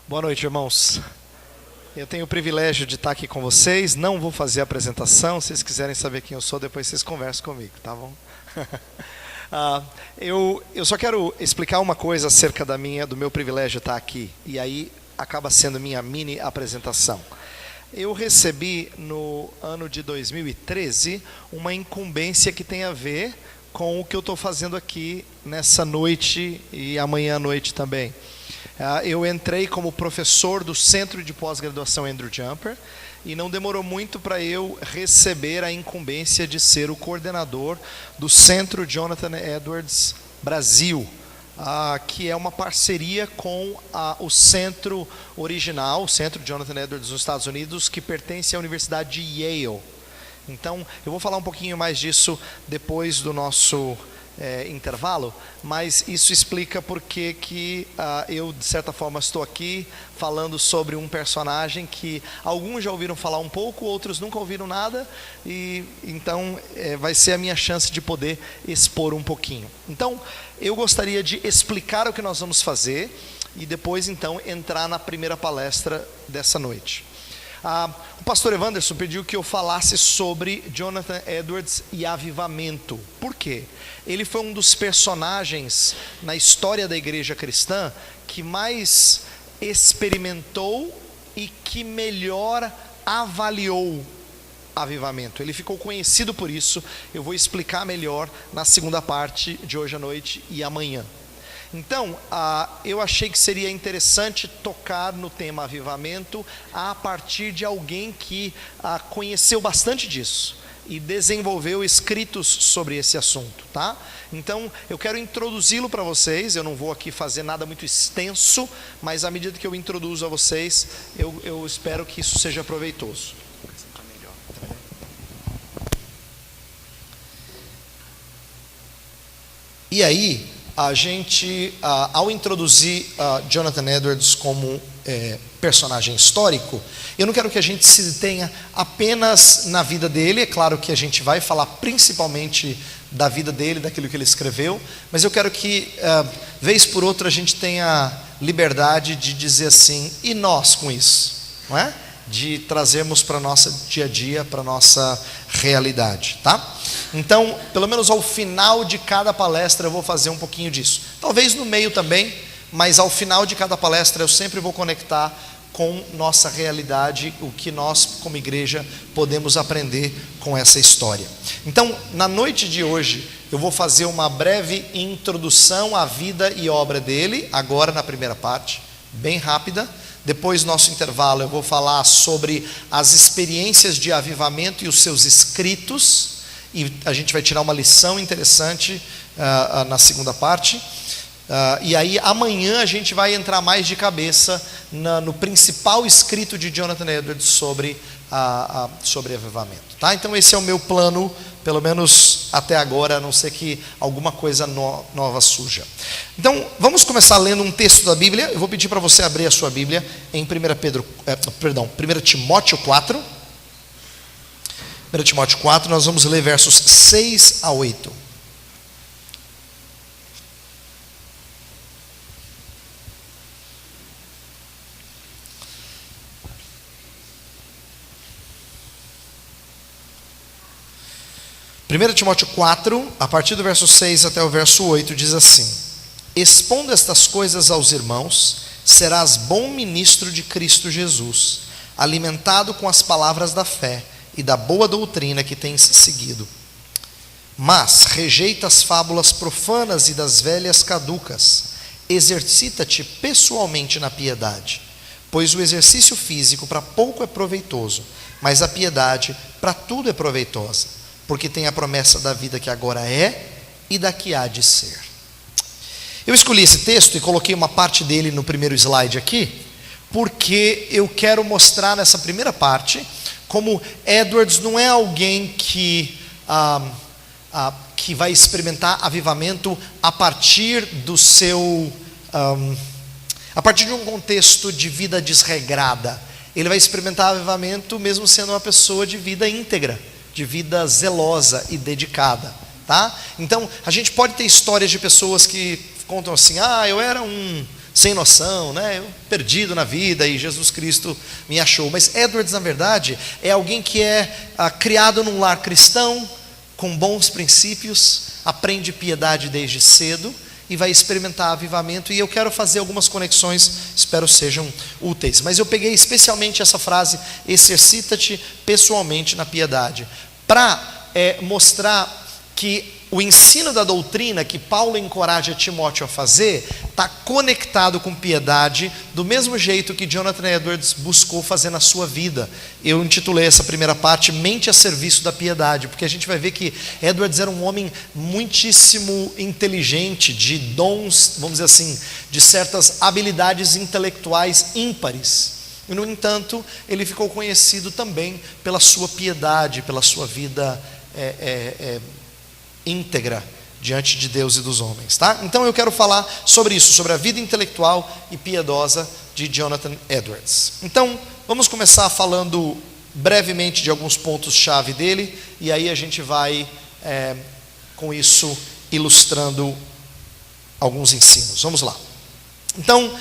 Boa noite, irmãos. Eu tenho o privilégio de estar aqui com vocês. Não vou fazer a apresentação. Se vocês quiserem saber quem eu sou, depois vocês conversam comigo, tá bom? Eu só quero explicar uma coisa acerca do meu privilégio de estar aqui. E aí acaba sendo minha mini apresentação. Eu recebi no ano de 2013 uma incumbência que tem a ver com o que eu estou fazendo aqui nessa noite e amanhã à noite também. Eu entrei como professor do Centro de Pós-Graduação Andrew Jumper e não demorou muito para eu receber a incumbência de ser o coordenador do Centro Jonathan Edwards Brasil, que é uma parceria com o centro original, o Centro Jonathan Edwards nos Estados Unidos, que pertence à Universidade de Yale. Então, eu vou falar um pouquinho mais disso depois do nosso intervalo, mas isso explica porque que eu, de certa forma, estou aqui falando sobre um personagem que alguns já ouviram falar um pouco, outros nunca ouviram nada, e então vai ser a minha chance de poder expor um pouquinho. Então, eu gostaria de explicar o que nós vamos fazer e depois, então, entrar na primeira palestra dessa noite. O pastor Evanderson pediu que eu falasse sobre Jonathan Edwards e avivamento. Por quê? Ele foi um dos personagens na história da igreja cristã que mais experimentou e que melhor avaliou avivamento. Ele ficou conhecido por isso. Eu vou explicar melhor na segunda parte de hoje à noite e amanhã. Então, eu achei que seria interessante tocar no tema avivamento a partir de alguém que conheceu bastante disso e desenvolveu escritos sobre esse assunto, tá? Então, eu quero introduzi-lo para vocês. Eu não vou aqui fazer nada muito extenso, mas à medida que eu introduzo a vocês, eu espero que isso seja proveitoso. E aí, a gente, ao introduzir Jonathan Edwards como personagem histórico, eu não quero que a gente se detenha apenas na vida dele. É claro que a gente vai falar principalmente da vida dele, daquilo que ele escreveu, mas eu quero que, vez por outra, a gente tenha liberdade de dizer assim, e nós com isso, não é? De trazermos para o nosso dia a dia, para a nossa realidade, tá? Então, pelo menos ao final de cada palestra eu vou fazer um pouquinho disso. Talvez no meio também, mas ao final de cada palestra eu sempre vou conectar com nossa realidade, o que nós como igreja podemos aprender com essa história. Então, na noite de hoje, eu vou fazer uma breve introdução à vida e obra dele, agora na primeira parte, bem rápida. Depois, no nosso intervalo, eu vou falar sobre as experiências de avivamento e os seus escritos, e a gente vai tirar uma lição interessante na segunda parte. E aí, amanhã, a gente vai entrar mais de cabeça no principal escrito de Jonathan Edwards sobre avivamento. Tá? Então, esse é o meu plano, pelo menos até agora, a não ser que alguma coisa nova surja. Então, vamos começar lendo um texto da Bíblia. Eu vou pedir para você abrir a sua Bíblia em 1 Timóteo 4. 1 Timóteo 4, nós vamos ler versos 6 a 8. Primeiro Timóteo 4, a partir do verso 6 até o verso 8, diz assim: expondo estas coisas aos irmãos, serás bom ministro de Cristo Jesus, alimentado com as palavras da fé e da boa doutrina que tens seguido. Mas rejeita as fábulas profanas e das velhas caducas. Exercita-te pessoalmente na piedade, pois o exercício físico para pouco é proveitoso, mas a piedade para tudo é proveitosa, porque tem a promessa da vida que agora é e da que há de ser. Eu escolhi esse texto e coloquei uma parte dele no primeiro slide aqui, porque eu quero mostrar nessa primeira parte como Edwards não é alguém que vai experimentar avivamento a partir a partir de um contexto de vida desregrada. Ele vai experimentar avivamento mesmo sendo uma pessoa de vida íntegra, de vida zelosa e dedicada, tá? Então, a gente pode ter histórias de pessoas que contam assim: eu era um sem noção, né? Eu perdido na vida e Jesus Cristo me achou. Mas Edwards, na verdade, é alguém que é criado num lar cristão, com bons princípios, aprende piedade desde cedo e vai experimentar avivamento. E eu quero fazer algumas conexões, espero sejam úteis. Mas eu peguei especialmente essa frase, exercita-te pessoalmente na piedade, para mostrar que o ensino da doutrina que Paulo encoraja Timóteo a fazer está conectado com piedade, do mesmo jeito que Jonathan Edwards buscou fazer na sua vida. Eu intitulei essa primeira parte Mente a Serviço da Piedade, porque a gente vai ver que Edwards era um homem muitíssimo inteligente, de dons, vamos dizer assim, de certas habilidades intelectuais ímpares. E, no entanto, ele ficou conhecido também pela sua piedade, pela sua vida íntegra diante de Deus e dos homens, tá? Então eu quero falar sobre isso, sobre a vida intelectual e piedosa de Jonathan Edwards. Então vamos começar falando brevemente de alguns pontos-chave dele, e aí a gente vai com isso ilustrando alguns ensinos. Vamos lá. Então,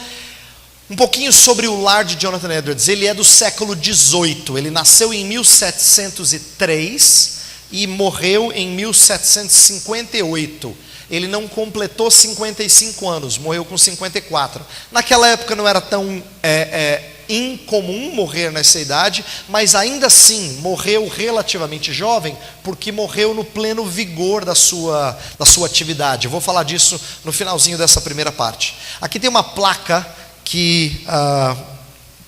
um pouquinho sobre o lar de Jonathan Edwards. Ele é do século XVIII, ele nasceu em 1703 e morreu em 1758. Ele não completou 55 anos, morreu com 54. Naquela época não era tão incomum morrer nessa idade, mas ainda assim morreu relativamente jovem, porque morreu no pleno vigor da sua atividade. Eu vou falar disso no finalzinho dessa primeira parte. Aqui tem uma placa que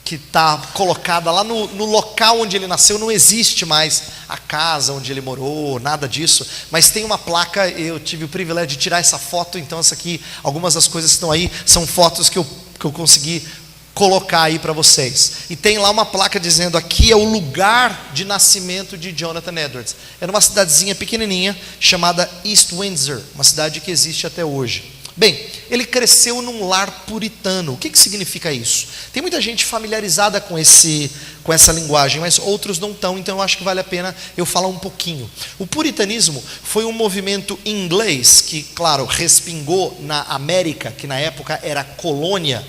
está colocada lá no local onde ele nasceu. Não existe mais a casa onde ele morou, nada disso, mas tem uma placa. Eu tive o privilégio de tirar essa foto, então essa aqui, algumas das coisas que estão aí são fotos que eu consegui colocar aí para vocês. E tem lá uma placa dizendo: aqui é o lugar de nascimento de Jonathan Edwards. Era uma cidadezinha pequenininha chamada East Windsor, uma cidade que existe até hoje. Bem, ele cresceu num lar puritano. O que significa isso? Tem muita gente familiarizada com essa linguagem, mas outros não estão, então eu acho que vale a pena eu falar um pouquinho. O puritanismo foi um movimento inglês que, claro, respingou na América, que na época era colônia.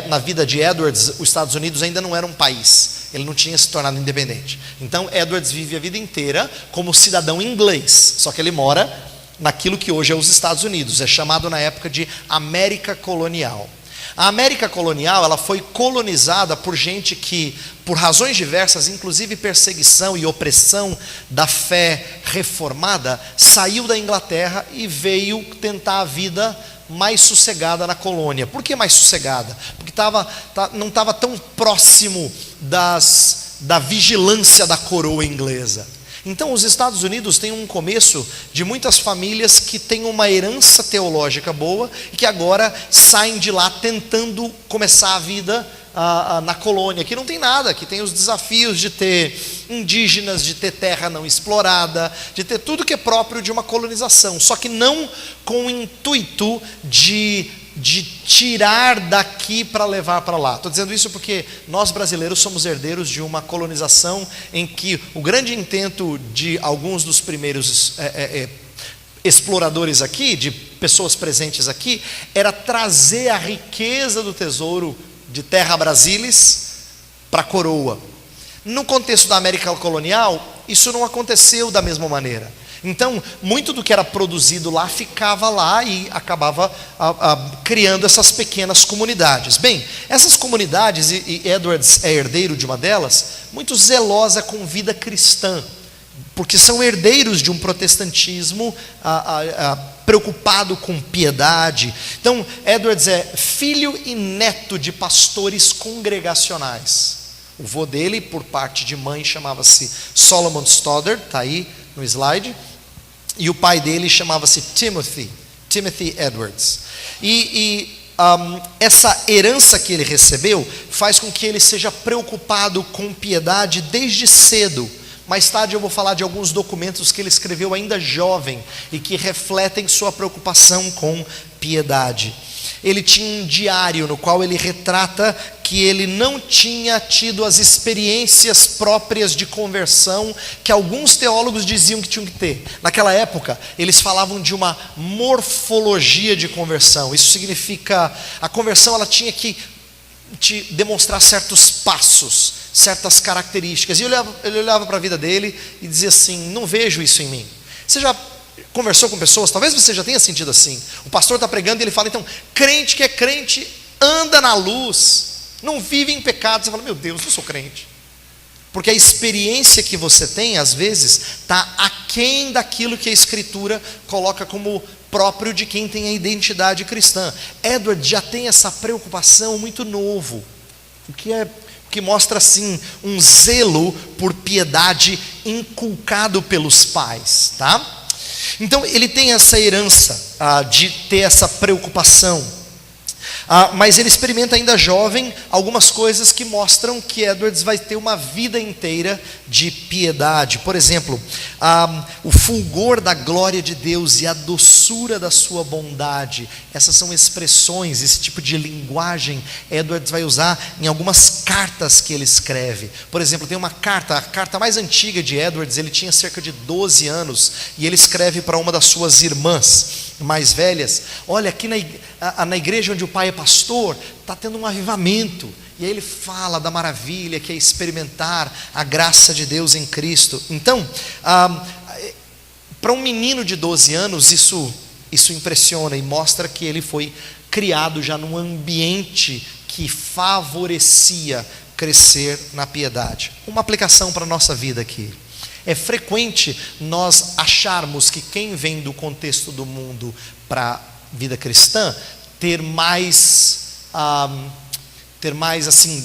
Na vida de Edwards, os Estados Unidos ainda não era um país. Ele não tinha se tornado independente. Então Edwards vive a vida inteira como cidadão inglês, só que ele mora naquilo que hoje é os Estados Unidos. É chamado na época de América Colonial. A América Colonial, ela foi colonizada por gente que, por razões diversas, inclusive perseguição e opressão da fé reformada, saiu da Inglaterra e veio tentar a vida mais sossegada na colônia. Por que mais sossegada? Porque não estava tão próximo da vigilância da coroa inglesa. Então os Estados Unidos têm um começo de muitas famílias que têm uma herança teológica boa e que agora saem de lá tentando começar a vida na colônia, que não tem nada, que tem os desafios de ter indígenas, de ter terra não explorada, de ter tudo que é próprio de uma colonização, só que não com o intuito de tirar daqui para levar para lá. Estou dizendo isso porque nós brasileiros somos herdeiros de uma colonização em que o grande intento de alguns dos primeiros exploradores aqui, de pessoas presentes aqui, era trazer a riqueza do tesouro de Terra Brasilis para a coroa. No contexto da América colonial, isso não aconteceu da mesma maneira. Então, muito do que era produzido lá ficava lá e acabava criando essas pequenas comunidades. Bem, essas comunidades, e Edwards é herdeiro de uma delas, muito zelosa com vida cristã, porque são herdeiros de um protestantismo preocupado com piedade. Então, Edwards é filho e neto de pastores congregacionais. O vô dele, por parte de mãe, chamava-se Solomon Stoddard, está aí no slide. E o pai dele chamava-se Timothy Edwards. Essa herança que ele recebeu faz com que ele seja preocupado com piedade desde cedo. Mais tarde eu vou falar de alguns documentos que ele escreveu ainda jovem e que refletem sua preocupação com piedade. Ele tinha um diário no qual ele retrata que ele não tinha tido as experiências próprias de conversão que alguns teólogos diziam que tinham que ter. Naquela época, eles falavam de uma morfologia de conversão. Isso significa, a conversão ela tinha que te demonstrar certos passos, certas características. E ele olhava para a vida dele e dizia assim: não vejo isso em mim. Você já conversou com pessoas, talvez você já tenha sentido assim. O pastor está pregando e ele fala: então, crente que é crente anda na luz, não vive em pecado. Você fala: meu Deus, eu sou crente. Porque a experiência que você tem, às vezes, está aquém daquilo que a Escritura coloca como próprio de quem tem a identidade cristã. Edward já tem essa preocupação muito novo, o que mostra assim um zelo por piedade inculcado pelos pais, tá? Então ele tem essa herança de ter essa preocupação. Mas ele experimenta ainda jovem algumas coisas que mostram que Edwards vai ter uma vida inteira de piedade. Por exemplo, o fulgor da glória de Deus e a doçura da sua bondade. Essas são expressões, esse tipo de linguagem Edwards vai usar em algumas cartas que ele escreve. Por exemplo, tem uma carta, a carta mais antiga de Edwards, ele tinha cerca de 12 anos, e ele escreve para uma das suas irmãs mais velhas: olha, aqui na igreja onde o pai é pastor, está tendo um avivamento. E aí ele fala da maravilha que é experimentar a graça de Deus em Cristo. Então, para um menino de 12 anos, isso impressiona e mostra que ele foi criado já num ambiente que favorecia crescer na piedade. Uma aplicação para a nossa vida aqui: é frequente nós acharmos que quem vem do contexto do mundo para a vida cristã ter mais assim,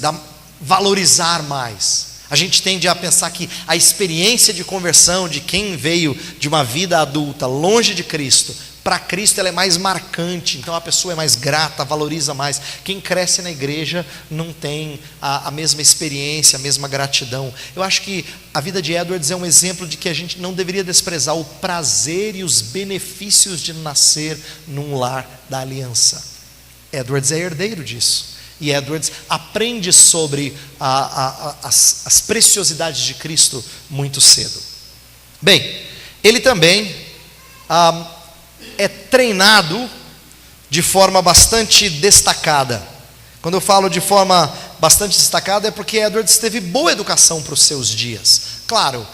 valorizar mais. A gente tende a pensar que a experiência de conversão de quem veio de uma vida adulta longe de Cristo, para Cristo ela é mais marcante, então a pessoa é mais grata, valoriza mais. Quem cresce na igreja não tem a mesma experiência, a mesma gratidão. Eu acho que a vida de Edwards é um exemplo de que a gente não deveria desprezar o prazer e os benefícios de nascer num lar da aliança. Edwards é herdeiro disso, e Edwards aprende sobre as preciosidades de Cristo muito cedo. Bem, ele também é treinado de forma bastante destacada. Quando eu falo de forma bastante destacada, é porque Edwards teve boa educação para os seus dias. Claro,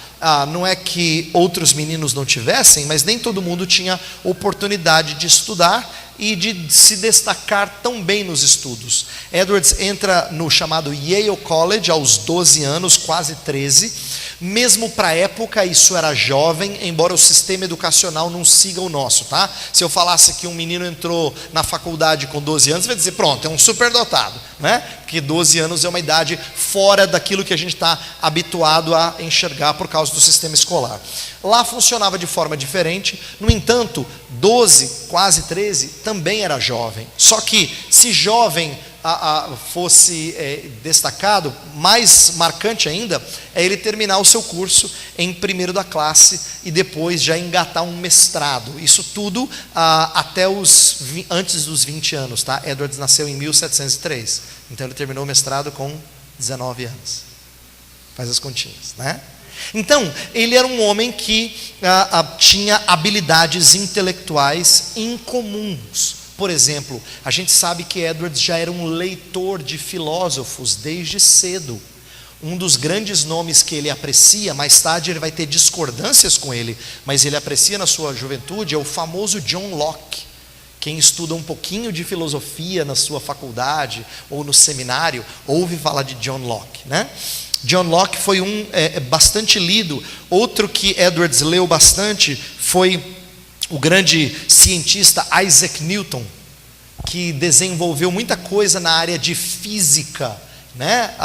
não é que outros meninos não tivessem, mas nem todo mundo tinha oportunidade de estudar e de se destacar tão bem nos estudos. Edwards entra no chamado Yale College aos 12 anos, quase 13. Mesmo para a época, isso era jovem, embora o sistema educacional não siga o nosso, tá? Se eu falasse que um menino entrou na faculdade com 12 anos, você vai dizer: pronto, é um superdotado, né? Porque 12 anos é uma idade fora daquilo que a gente está habituado a enxergar por causa do sistema escolar. Lá funcionava de forma diferente. No entanto, 12, quase 13, também era jovem. Só que se jovem fosse destacado, mais marcante ainda é ele terminar o seu curso em primeiro da classe e depois já engatar um mestrado. Isso tudo até antes dos 20 anos, tá? Edwards nasceu em 1703, então ele terminou o mestrado com 19 anos. Faz as continhas, né? Então, ele era um homem que tinha habilidades intelectuais incomuns. Por exemplo, a gente sabe que Edwards já era um leitor de filósofos desde cedo. Um dos grandes nomes que ele aprecia, mais tarde ele vai ter discordâncias com ele, mas ele aprecia na sua juventude, é o famoso John Locke. Quem estuda um pouquinho de filosofia na sua faculdade ou no seminário, ouve falar de John Locke, né? John Locke foi bastante lido. Outro que Edwards leu bastante foi o grande cientista Isaac Newton, que desenvolveu muita coisa na área de física, né,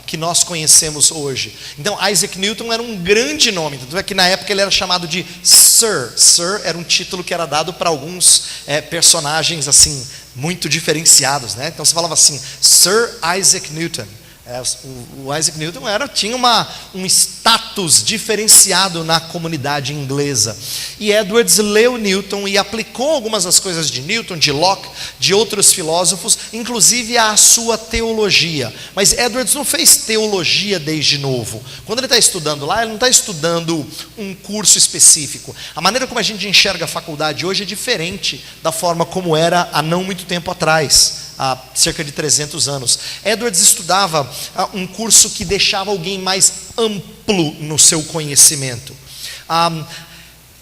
que nós conhecemos hoje. Então Isaac Newton era um grande nome, tanto é que na época ele era chamado de Sir. Sir era um título que era dado para alguns personagens assim muito diferenciados, né? Então você falava assim: Sir Isaac Newton, O Isaac Newton tinha um status diferenciado na comunidade inglesa. E Edwards leu Newton e aplicou algumas das coisas de Newton, de Locke, de outros filósofos, inclusive à sua teologia. Mas Edwards não fez teologia desde novo. Quando ele está estudando lá, ele não está estudando um curso específico. A maneira como a gente enxerga a faculdade hoje é diferente da forma como era há não muito tempo atrás. Há cerca de 300 anos. Edwards estudava um curso que deixava alguém mais amplo no seu conhecimento.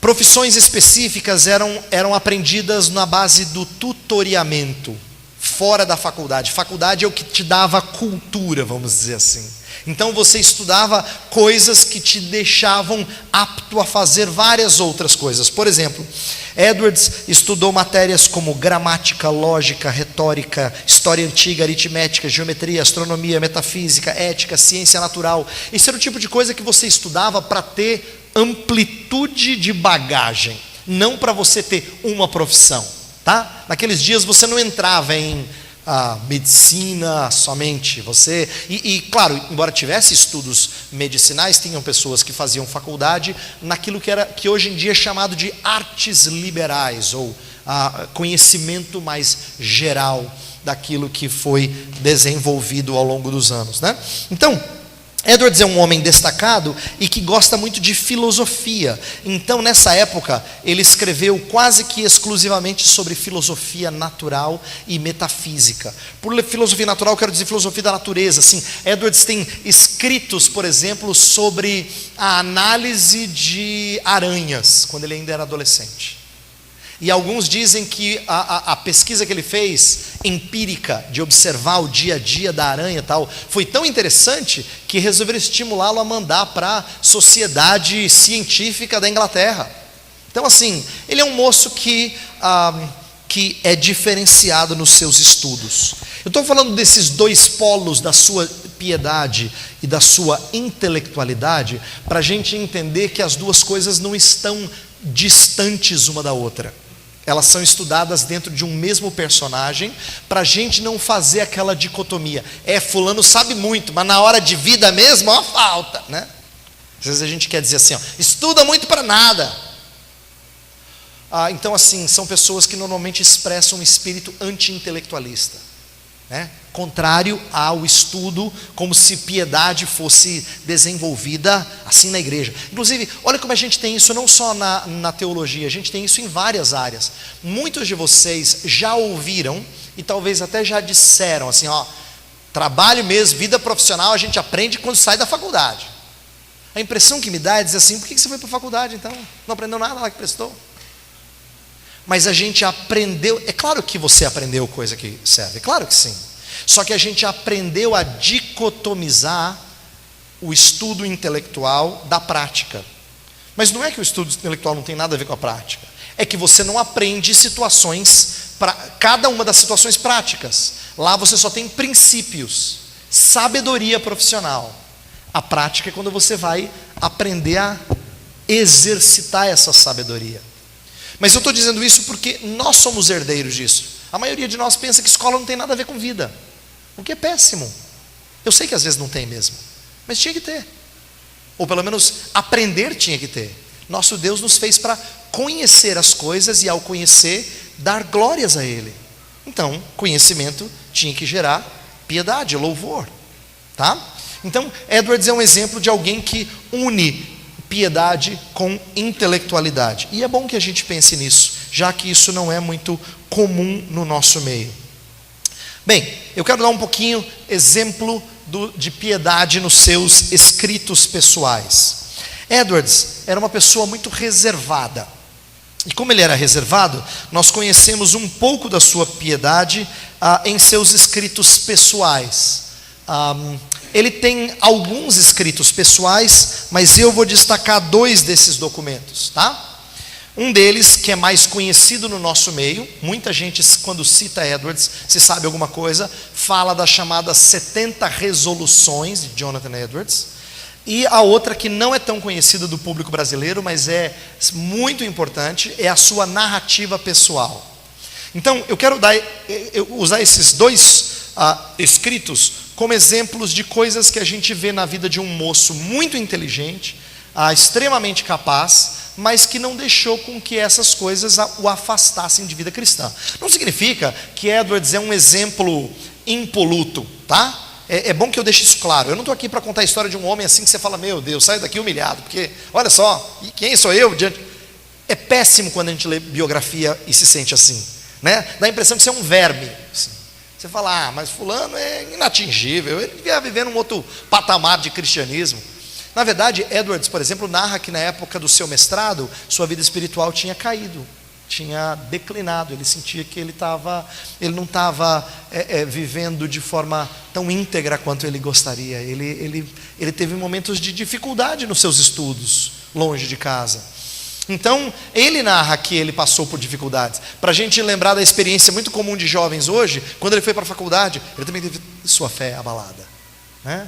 Profissões específicas eram aprendidas na base do tutoriamento, fora da faculdade. Faculdade é o que te dava cultura, vamos dizer assim. Então você estudava coisas que te deixavam apto a fazer várias outras coisas. Por exemplo, Edwards estudou matérias como gramática, lógica, retórica, história antiga, aritmética, geometria, astronomia, metafísica, ética, ciência natural. Isso era o tipo de coisa que você estudava para ter amplitude de bagagem, não para você ter uma profissão, tá? Naqueles dias você não entrava em medicina somente, claro, embora tivesse estudos medicinais, tinham pessoas que faziam faculdade naquilo que hoje em dia é chamado de artes liberais, ou conhecimento mais geral daquilo que foi desenvolvido ao longo dos anos, né? Então, Edwards é um homem destacado e que gosta muito de filosofia. Então, nessa época, ele escreveu quase que exclusivamente sobre filosofia natural e metafísica. Por filosofia natural, eu quero dizer filosofia da natureza. Assim, Edwards tem escritos, por exemplo, sobre a análise de aranhas, quando ele ainda era adolescente. E alguns dizem que a pesquisa que ele fez, empírica, de observar o dia a dia da aranha e tal, foi tão interessante que resolveram estimulá-lo a mandar para a Sociedade Científica da Inglaterra. Então, assim, ele é um moço que é diferenciado nos seus estudos. Eu estou falando desses dois polos da sua piedade e da sua intelectualidade, para a gente entender que as duas coisas não estão distantes uma da outra. Elas são estudadas dentro de um mesmo personagem, para a gente não fazer aquela dicotomia. Fulano sabe muito, mas na hora de vida mesmo, falta, né? Às vezes a gente quer dizer assim, estuda muito para nada. Então, assim, são pessoas que normalmente expressam um espírito anti-intelectualista, né? Contrário ao estudo, como se piedade fosse desenvolvida assim na igreja. Inclusive, olha como a gente tem isso não só na teologia, a gente tem isso em várias áreas. Muitos de vocês já ouviram e talvez até já disseram assim, trabalho mesmo, vida profissional, a gente aprende quando sai da faculdade. A impressão que me dá é dizer assim, por que você foi para a faculdade então? Não aprendeu nada lá que prestou? Mas a gente aprendeu, é claro que você aprendeu coisa que serve, claro que sim. Só que a gente aprendeu a dicotomizar o estudo intelectual da prática. Mas não é que o estudo intelectual não tem nada a ver com a prática. É que você não aprende situações, cada uma das situações práticas. Lá você só tem princípios, sabedoria profissional. A prática é quando você vai aprender a exercitar essa sabedoria. Mas eu estou dizendo isso porque nós somos herdeiros disso. A maioria de nós pensa que escola não tem nada a ver com vida, o que é péssimo. Eu sei que às vezes não tem mesmo, mas tinha que ter. Ou pelo menos aprender tinha que ter. Nosso Deus nos fez para conhecer as coisas e ao conhecer, dar glórias a Ele. Então, conhecimento tinha que gerar piedade, louvor, tá? Então, Edwards é um exemplo de alguém que une piedade com intelectualidade. E é bom que a gente pense nisso, já que isso não é muito comum no nosso meio. Bem, eu quero dar um pouquinho exemplo de piedade nos seus escritos pessoais. Edwards era uma pessoa muito reservada. E como ele era reservado, nós conhecemos um pouco da sua piedade em seus escritos pessoais. Ele tem alguns escritos pessoais, mas eu vou destacar 2 desses documentos, tá? Um deles, que é mais conhecido no nosso meio, muita gente, quando cita Edwards, se sabe alguma coisa, fala das chamadas 70 resoluções de Jonathan Edwards. E a outra, que não é tão conhecida do público brasileiro, mas é muito importante, é a sua narrativa pessoal. Então, eu quero usar esses 2 escritos como exemplos de coisas que a gente vê na vida de um moço muito inteligente, extremamente capaz, mas que não deixou com que essas coisas o afastassem de vida cristã. Não significa que Edwards é um exemplo impoluto, tá? É bom que eu deixe isso claro. Eu não estou aqui para contar a história de um homem assim que você fala, meu Deus, sai daqui humilhado, porque olha só, e quem sou eu diante? É péssimo quando a gente lê biografia e se sente assim, né? Dá a impressão que você é um verme, assim. Você fala, mas fulano é inatingível, ele devia viver num outro patamar de cristianismo. Na verdade, Edwards, por exemplo, narra que na época do seu mestrado, sua vida espiritual tinha caído, tinha declinado. Ele sentia que ele não estava vivendo de forma tão íntegra quanto ele gostaria. Ele teve momentos de dificuldade nos seus estudos, longe de casa. Então, ele narra que ele passou por dificuldades. Para a gente lembrar da experiência muito comum de jovens hoje, quando ele foi para a faculdade, ele também teve sua fé abalada, né?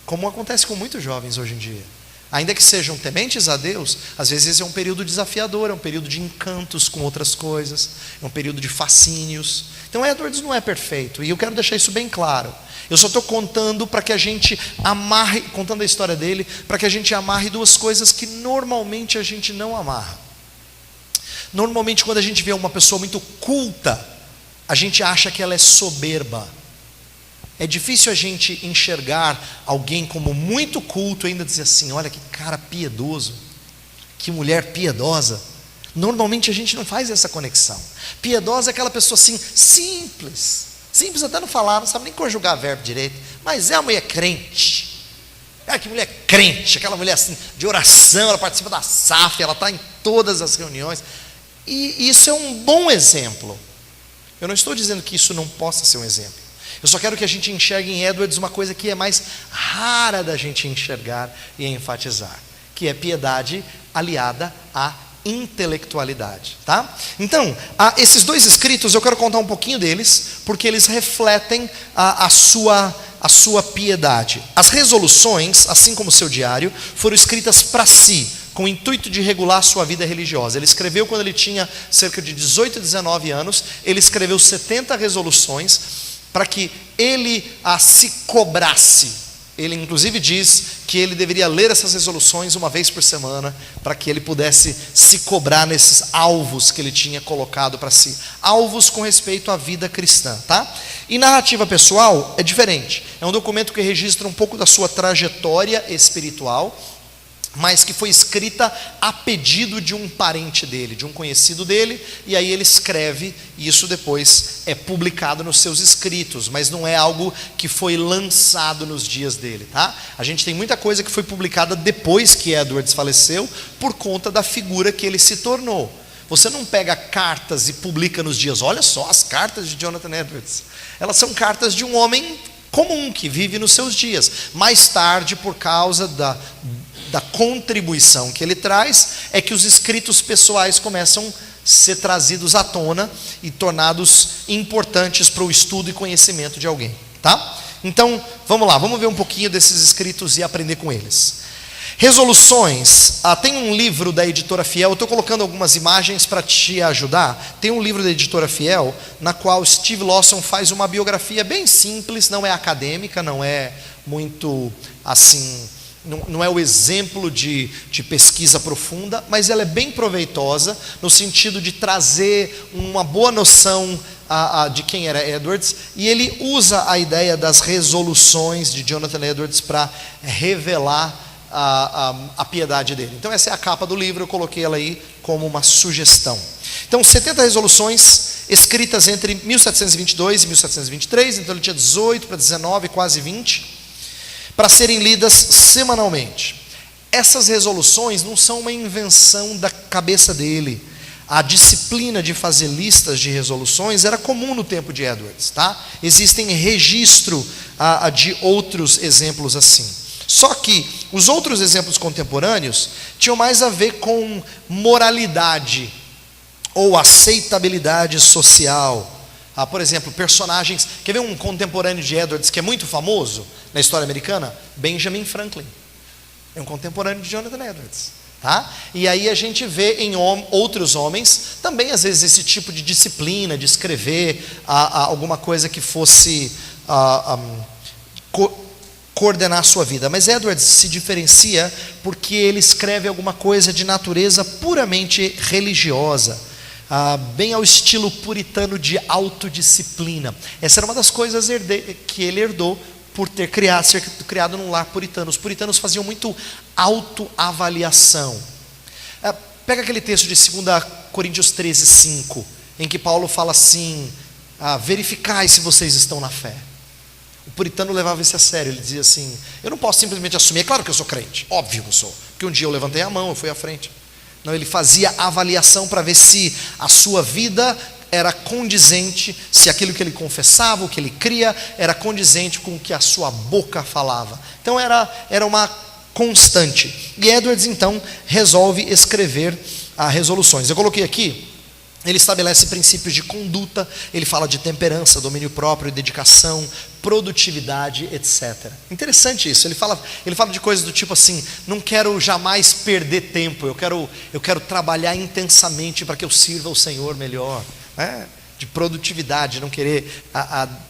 Como acontece com muitos jovens hoje em dia. Ainda que sejam tementes a Deus, às vezes é um período desafiador, é um período de encantos com outras coisas, é um período de fascínios. Então Edwards não é perfeito, e eu quero deixar isso bem claro. Eu só estou contando para que a gente amarre, contando a história dele, para que a gente amarre duas coisas que normalmente a gente não amarra. Normalmente quando a gente vê uma pessoa muito culta, a gente acha que ela é soberba. É difícil a gente enxergar alguém como muito culto e ainda dizer assim, olha que cara piedoso, que mulher piedosa. Normalmente a gente não faz essa conexão. Piedosa é aquela pessoa assim, simples até não falar, não sabe nem conjugar verbo direito, mas é uma mulher crente. Que mulher crente, aquela mulher assim, de oração, ela participa da SAF, ela está em todas as reuniões, e isso é um bom exemplo. Eu não estou dizendo que isso não possa ser um exemplo. Eu só quero que a gente enxergue em Edwards uma coisa que é mais rara da gente enxergar e enfatizar, que é piedade aliada à intelectualidade, tá? Então, esses dois escritos eu quero contar um pouquinho deles, porque eles refletem a sua piedade. As resoluções, assim como o seu diário, foram escritas para si, com o intuito de regular sua vida religiosa. Ele escreveu quando ele tinha cerca de 18 a 19 anos, ele escreveu 70 resoluções para que ele se cobrasse. Ele inclusive diz que ele deveria ler essas resoluções uma vez por semana, para que ele pudesse se cobrar nesses alvos que ele tinha colocado para si. Alvos com respeito à vida cristã, tá? E narrativa pessoal é diferente. É um documento que registra um pouco da sua trajetória espiritual, mas que foi escrita a pedido de um parente dele, de um conhecido dele, e aí ele escreve, e isso depois é publicado nos seus escritos, mas não é algo que foi lançado nos dias dele, tá? A gente tem muita coisa que foi publicada depois que Edwards faleceu, por conta da figura que ele se tornou. Você não pega cartas e publica nos dias, olha só as cartas de Jonathan Edwards, elas são cartas de um homem comum, que vive nos seus dias. Mais tarde, por causa da contribuição que ele traz, é que os escritos pessoais começam a ser trazidos à tona e tornados importantes para o estudo e conhecimento de alguém, tá? Então, vamos lá, vamos ver um pouquinho desses escritos e aprender com eles. Resoluções, tem um livro da Editora Fiel, eu estou colocando algumas imagens para te ajudar. Tem um livro da Editora Fiel, na qual Steve Lawson faz uma biografia bem simples, não é acadêmica, não é muito assim, não é o exemplo de pesquisa profunda, mas ela é bem proveitosa, no sentido de trazer uma boa noção de quem era Edwards, e ele usa a ideia das resoluções de Jonathan Edwards para revelar a piedade dele. Então essa é a capa do livro, eu coloquei ela aí como uma sugestão. Então 70 resoluções escritas entre 1722 e 1723, então ele tinha 18 para 19, quase 20, para serem lidas semanalmente. Essas resoluções não são uma invenção da cabeça dele. A disciplina de fazer listas de resoluções era comum no tempo de Edwards, tá? Existem registro de outros exemplos assim. Só que os outros exemplos contemporâneos tinham mais a ver com moralidade ou aceitabilidade social. Por exemplo, personagens. Quer ver um contemporâneo de Edwards que é muito famoso na história americana? Benjamin Franklin. É um contemporâneo de Jonathan Edwards, tá? E aí a gente vê em outros homens também às vezes esse tipo de disciplina de escrever alguma coisa que fosse coordenar a sua vida. Mas Edwards se diferencia porque ele escreve alguma coisa de natureza puramente religiosa, bem ao estilo puritano de autodisciplina. Essa era uma das coisas que ele herdou por ser criado num lar puritano. Os puritanos faziam muito autoavaliação. Pega aquele texto de 2 Coríntios 13:5, em que Paulo fala assim: verificai se vocês estão na fé. O puritano levava isso a sério. Ele dizia assim: eu não posso simplesmente assumir, é claro que eu sou crente, óbvio que eu sou, porque um dia eu levantei a mão, eu fui à frente. Não, ele fazia avaliação para ver se a sua vida era condizente, se aquilo que ele confessava, o que ele cria, era condizente com o que a sua boca falava. Então era uma constante. E Edwards então resolve escrever resoluções. Eu coloquei aqui, ele estabelece princípios de conduta, ele fala de temperança, domínio próprio, dedicação, produtividade, etc. Interessante isso. Ele fala de coisas do tipo assim: não quero jamais perder tempo, eu quero trabalhar intensamente para que eu sirva o Senhor melhor. De produtividade, não querer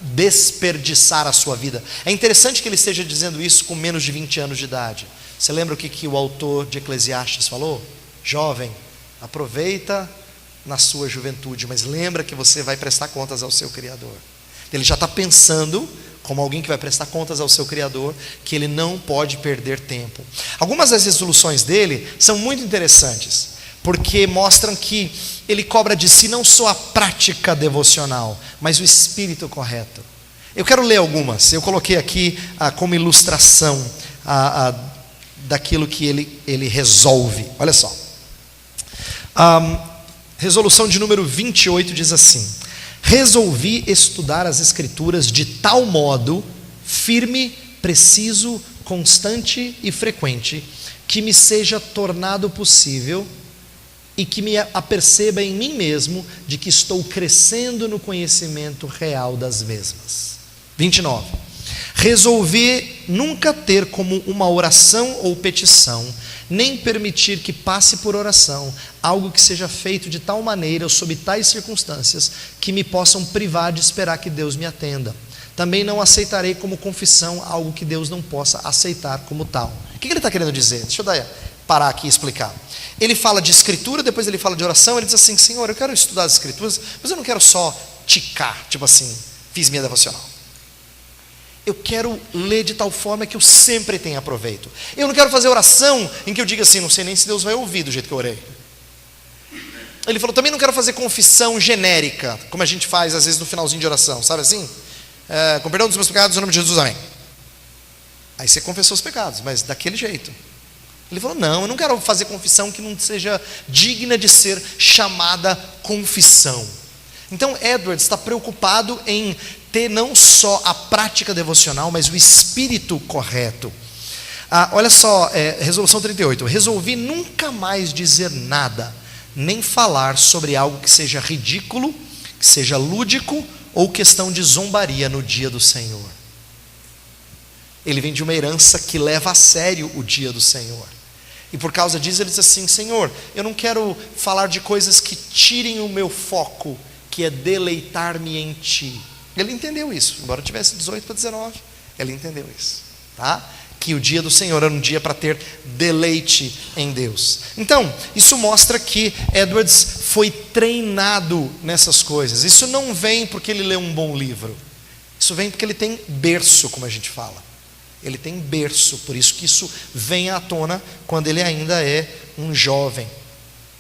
desperdiçar a sua vida. É interessante que ele esteja dizendo isso com menos de 20 anos de idade. Você lembra o que o autor de Eclesiastes falou? Jovem, aproveita na sua juventude, mas lembra que você vai prestar contas ao seu Criador. Ele já está pensando, como alguém que vai prestar contas ao seu Criador, que ele não pode perder tempo. Algumas das resoluções dele são muito interessantes, porque mostram que ele cobra de si não só a prática devocional, mas o espírito correto. Eu quero ler algumas. Eu coloquei aqui como ilustração daquilo que ele resolve. Olha só. Resolução de número 28 diz assim: resolvi estudar as Escrituras de tal modo, firme, preciso, constante e frequente, que me seja tornado possível e que me aperceba em mim mesmo de que estou crescendo no conhecimento real das mesmas. 29. Resolvi nunca ter como uma oração ou petição, nem permitir que passe por oração algo que seja feito de tal maneira ou sob tais circunstâncias que me possam privar de esperar que Deus me atenda. Também não aceitarei como confissão algo que Deus não possa aceitar como tal. O que ele está querendo dizer? Deixa eu parar aqui e explicar. Ele fala de escritura, depois ele fala de oração. Ele diz assim: Senhor, eu quero estudar as escrituras, mas eu não quero só ticar, tipo assim, fiz minha devocional. Eu quero ler de tal forma que eu sempre tenha proveito. Eu não quero fazer oração em que eu diga assim: não sei nem se Deus vai ouvir do jeito que eu orei. Ele falou: também não quero fazer confissão genérica, como a gente faz às vezes no finalzinho de oração, sabe assim? Com perdão dos meus pecados, em nome de Jesus, amém. Aí você confessou os pecados, mas daquele jeito. Ele falou: não, eu não quero fazer confissão que não seja digna de ser chamada confissão. Então Edwards está preocupado em ter não só a prática devocional, mas o espírito correto. Olha só, resolução 38. Resolvi nunca mais dizer nada, nem falar sobre algo que seja ridículo, que seja lúdico ou questão de zombaria no dia do Senhor. Ele vem de uma herança que leva a sério o dia do Senhor. E por causa disso ele diz assim: Senhor, eu não quero falar de coisas que tirem o meu foco, que é deleitar-me em Ti. Ele entendeu isso, embora tivesse 18 para 19, ele entendeu isso, tá? Que o dia do Senhor era um dia para ter deleite em Deus. Então, isso mostra que Edwards foi treinado nessas coisas. Isso não vem porque ele leu um bom livro, isso vem porque ele tem berço, como a gente fala. Ele tem berço, por isso que isso vem à tona quando ele ainda é um jovem.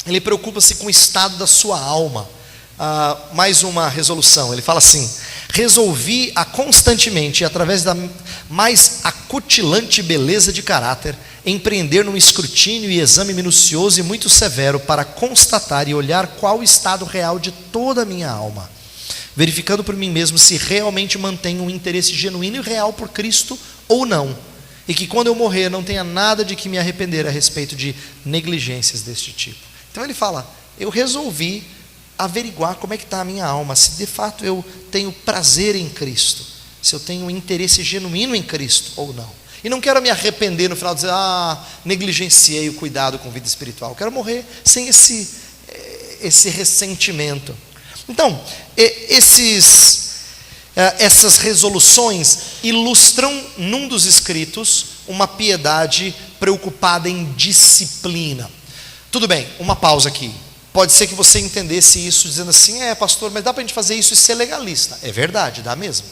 Ele preocupa-se com o estado da sua alma. Mais uma resolução, ele fala assim: resolvi constantemente, através da mais acutilante beleza de caráter, empreender num escrutínio e exame minucioso e muito severo para constatar e olhar qual o estado real de toda a minha alma, verificando por mim mesmo se realmente mantenho um interesse genuíno e real por Cristo ou não, e que quando eu morrer não tenha nada de que me arrepender a respeito de negligências deste tipo. Então ele fala: eu resolvi averiguar como é que está a minha alma, se de fato eu tenho prazer em Cristo, se eu tenho um interesse genuíno em Cristo ou não. E não quero me arrepender no final de dizer: negligenciei o cuidado com a vida espiritual. Eu quero morrer sem esse ressentimento. Então, Essas resoluções ilustram, num dos escritos, uma piedade preocupada em disciplina. Tudo bem, uma pausa aqui. Pode ser que você entendesse isso dizendo assim: pastor, mas dá para a gente fazer isso e ser legalista. É verdade, dá mesmo.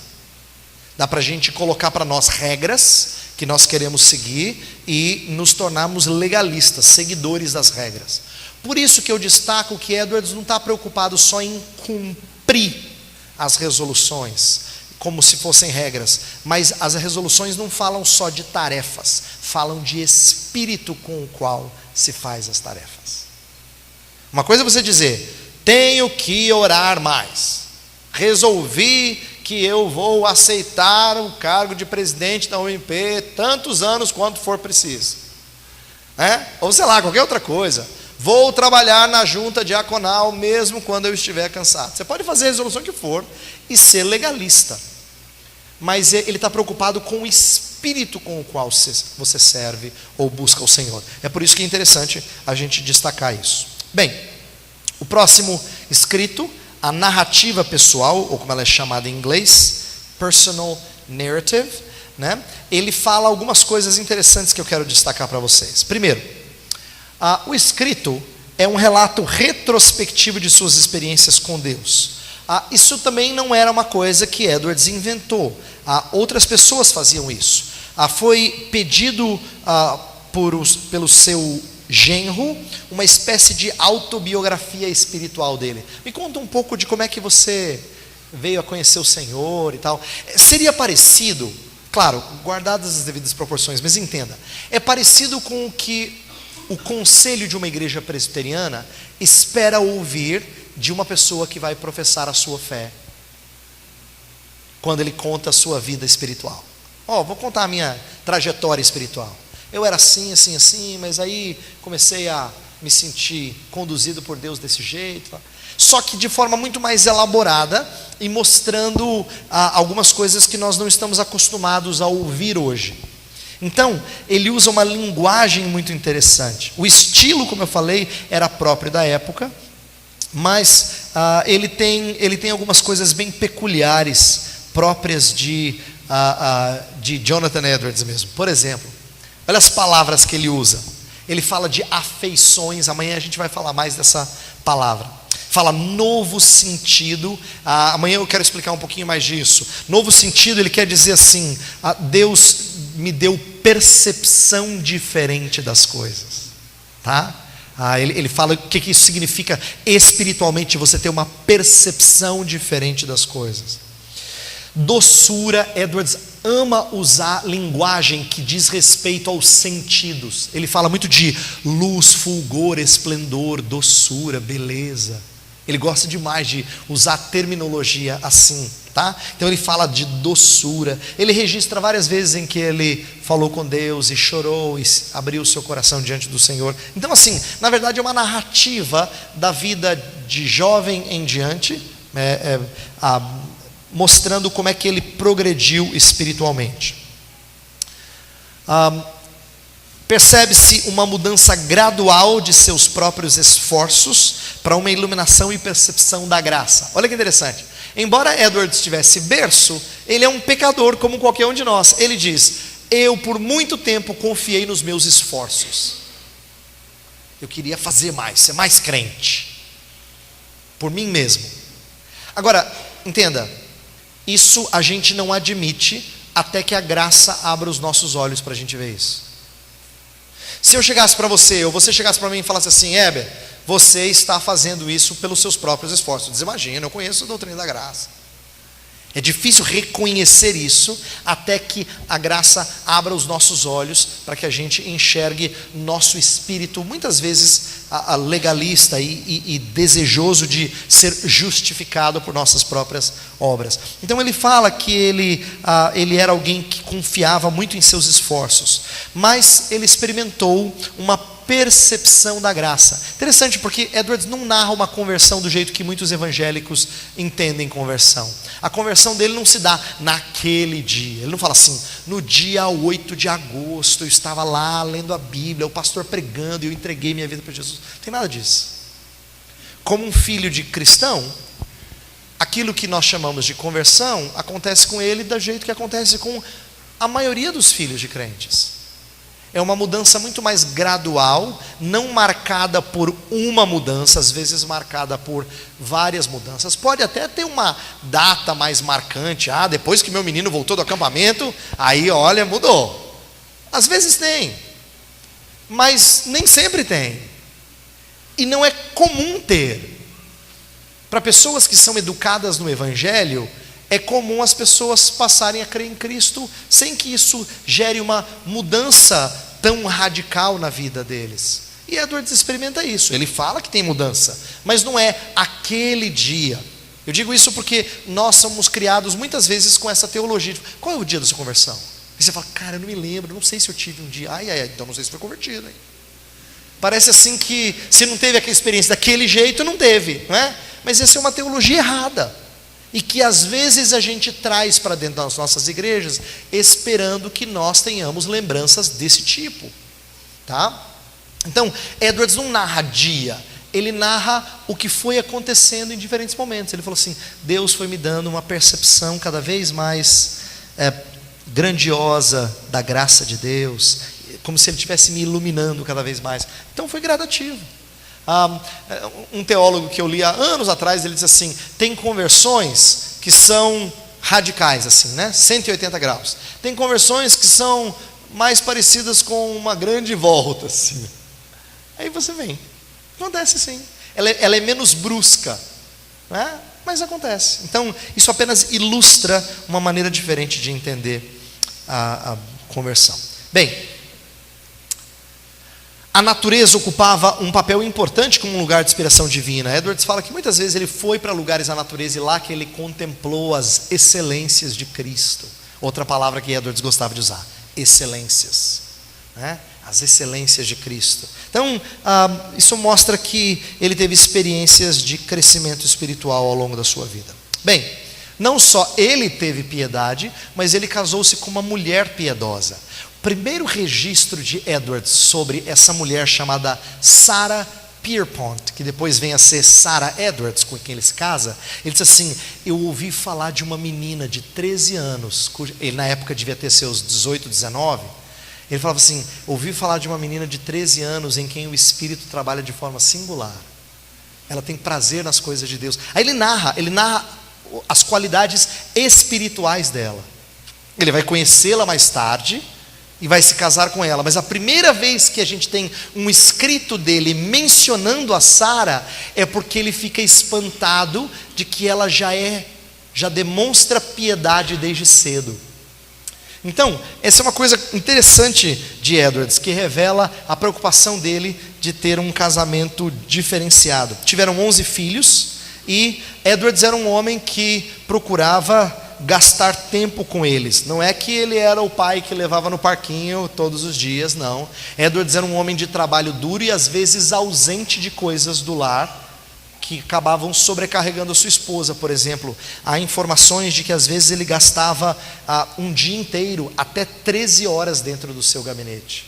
Dá para a gente colocar para nós regras que nós queremos seguir e nos tornarmos legalistas, seguidores das regras. Por isso que eu destaco que Edwards não está preocupado só em cumprir as resoluções, como se fossem regras, mas as resoluções não falam só de tarefas, falam de espírito com o qual se faz as tarefas. Uma coisa é você dizer: tenho que orar mais, resolvi que eu vou aceitar o cargo de presidente da UMP tantos anos quanto for preciso, ou sei lá, qualquer outra coisa. Vou trabalhar na junta diaconal mesmo quando eu estiver cansado. Você pode fazer a resolução que for e ser legalista, mas ele está preocupado com o espírito com o qual você serve ou busca o Senhor. É por isso que é interessante a gente destacar isso. Bem, o próximo escrito, a narrativa pessoal, ou como ela é chamada em inglês, personal narrative, ele fala algumas coisas interessantes que eu quero destacar para vocês. Primeiro, o escrito é um relato retrospectivo de suas experiências com Deus. Isso também não era uma coisa que Edwards inventou. Outras pessoas faziam isso. Foi pedido pelo seu genro uma espécie de autobiografia espiritual dele. Me conta um pouco de como é que você veio a conhecer o Senhor e tal. Seria parecido, claro, guardadas as devidas proporções, mas entenda, é parecido com o que o conselho de uma igreja presbiteriana espera ouvir de uma pessoa que vai professar a sua fé, quando ele conta a sua vida espiritual. Vou contar a minha trajetória espiritual. Eu era assim, assim, assim, mas aí comecei a me sentir conduzido por Deus desse jeito. Só que de forma muito mais elaborada e mostrando algumas coisas que nós não estamos acostumados a ouvir hoje. Então, ele usa uma linguagem muito interessante. O estilo, como eu falei, era próprio da época, mas ele tem algumas coisas bem peculiares, próprias de Jonathan Edwards mesmo. Por exemplo, olha as palavras que ele usa. Ele fala de afeições. Amanhã a gente vai falar mais dessa palavra. Fala novo sentido. Amanhã eu quero explicar um pouquinho mais disso. Novo sentido, ele quer dizer assim: Deus me deu percepção diferente das coisas, tá? Ele fala o que isso significa espiritualmente, você ter uma percepção diferente das coisas. Doçura, Edwards ama usar linguagem que diz respeito aos sentidos. Ele fala muito de luz, fulgor, esplendor, doçura, beleza. Ele gosta demais de usar terminologia assim, tá? Então ele fala de doçura. Ele registra várias vezes em que ele falou com Deus e chorou e abriu o seu coração diante do Senhor. Então assim, na verdade é uma narrativa da vida de jovem em diante, mostrando como é que ele progrediu espiritualmente. Percebe-se uma mudança gradual de seus próprios esforços para uma iluminação e percepção da graça. Olha que interessante. Embora Edwards tivesse berço, ele é um pecador como qualquer um de nós. Ele diz: eu por muito tempo confiei nos meus esforços. Eu queria fazer mais, ser mais crente, por mim mesmo. Agora, entenda, isso a gente não admite até que a graça abra os nossos olhos para a gente ver isso. Se eu chegasse para você, ou você chegasse para mim e falasse assim: Heber, você está fazendo isso pelos seus próprios esforços. Imagina, eu conheço a doutrina da graça. É difícil reconhecer isso até que a graça abra os nossos olhos para que a gente enxergue nosso espírito, muitas vezes legalista e desejoso de ser justificado por nossas próprias obras. Então ele fala que ele era alguém que confiava muito em seus esforços, mas ele experimentou uma percepção da graça. Interessante, porque Edwards não narra uma conversão do jeito que muitos evangélicos entendem conversão. A conversão dele não se dá naquele dia. Ele não fala assim: no dia 8 de agosto eu estava lá lendo a Bíblia, o pastor pregando e eu entreguei minha vida para Jesus. Não tem nada disso. Como um filho de cristão, aquilo que nós chamamos de conversão acontece com ele do jeito que acontece com a maioria dos filhos de crentes. É uma mudança muito mais gradual, não marcada por uma mudança, às vezes marcada por várias mudanças. Pode até ter uma data mais marcante. Depois que meu menino voltou do acampamento, aí olha, mudou. Às vezes tem, mas nem sempre tem. E não é comum ter. Para pessoas que são educadas no Evangelho, é comum as pessoas passarem a crer em Cristo sem que isso gere uma mudança tão radical na vida deles. E Edwards experimenta isso. Ele fala que tem mudança, mas não é aquele dia. Eu digo isso porque nós somos criados muitas vezes com essa teologia de, qual é o dia da sua conversão? E você fala, cara, eu não me lembro, não sei se eu tive um dia. Então não sei se foi convertido, hein? Parece assim que se não teve aquela experiência daquele jeito, não teve, não é? Mas essa é uma teologia errada, e que às vezes a gente traz para dentro das nossas igrejas, esperando que nós tenhamos lembranças desse tipo, tá? Então, Edwards não narra dia, ele narra o que foi acontecendo em diferentes momentos. Ele falou assim, Deus foi me dando uma percepção cada vez mais grandiosa da graça de Deus, como se ele estivesse me iluminando cada vez mais. Então foi gradativo. Um teólogo que eu li há anos atrás, ele diz assim, tem conversões que são radicais, assim, né? 180 graus. Tem conversões que são mais parecidas com uma grande volta, assim. Aí você vem. Acontece sim. Ela é menos brusca, né? Mas acontece. Então, isso apenas ilustra uma maneira diferente de entender a conversão. Bem, a natureza ocupava um papel importante como um lugar de inspiração divina. Edwards fala que muitas vezes ele foi para lugares da natureza e lá que ele contemplou as excelências de Cristo. Outra palavra que Edwards gostava de usar, excelências, né? As excelências de Cristo. Então, isso mostra que ele teve experiências de crescimento espiritual ao longo da sua vida. Bem, não só ele teve piedade, mas ele casou-se com uma mulher piedosa. O primeiro registro de Edwards sobre essa mulher chamada Sarah Pierpont, que depois vem a ser Sarah Edwards, com quem ele se casa, ele diz assim, eu ouvi falar de uma menina de 13 anos, ele na época devia ter seus 18, 19, ele falava assim, ouvi falar de uma menina de 13 anos em quem o Espírito trabalha de forma singular, ela tem prazer nas coisas de Deus. Aí ele narra as qualidades espirituais dela, ele vai conhecê-la mais tarde, e vai se casar com ela, mas a primeira vez que a gente tem um escrito dele mencionando a Sara, é porque ele fica espantado de que ela já demonstra piedade desde cedo. Então, essa é uma coisa interessante de Edwards, que revela a preocupação dele de ter um casamento diferenciado. Tiveram 11 filhos, e Edwards era um homem que procurava gastar tempo com eles. Não é que ele era o pai que levava no parquinho todos os dias, não. Edwards era um homem de trabalho duro e às vezes ausente de coisas do lar que acabavam sobrecarregando a sua esposa. Por exemplo, há informações de que às vezes ele gastava um dia inteiro, até 13 horas dentro do seu gabinete,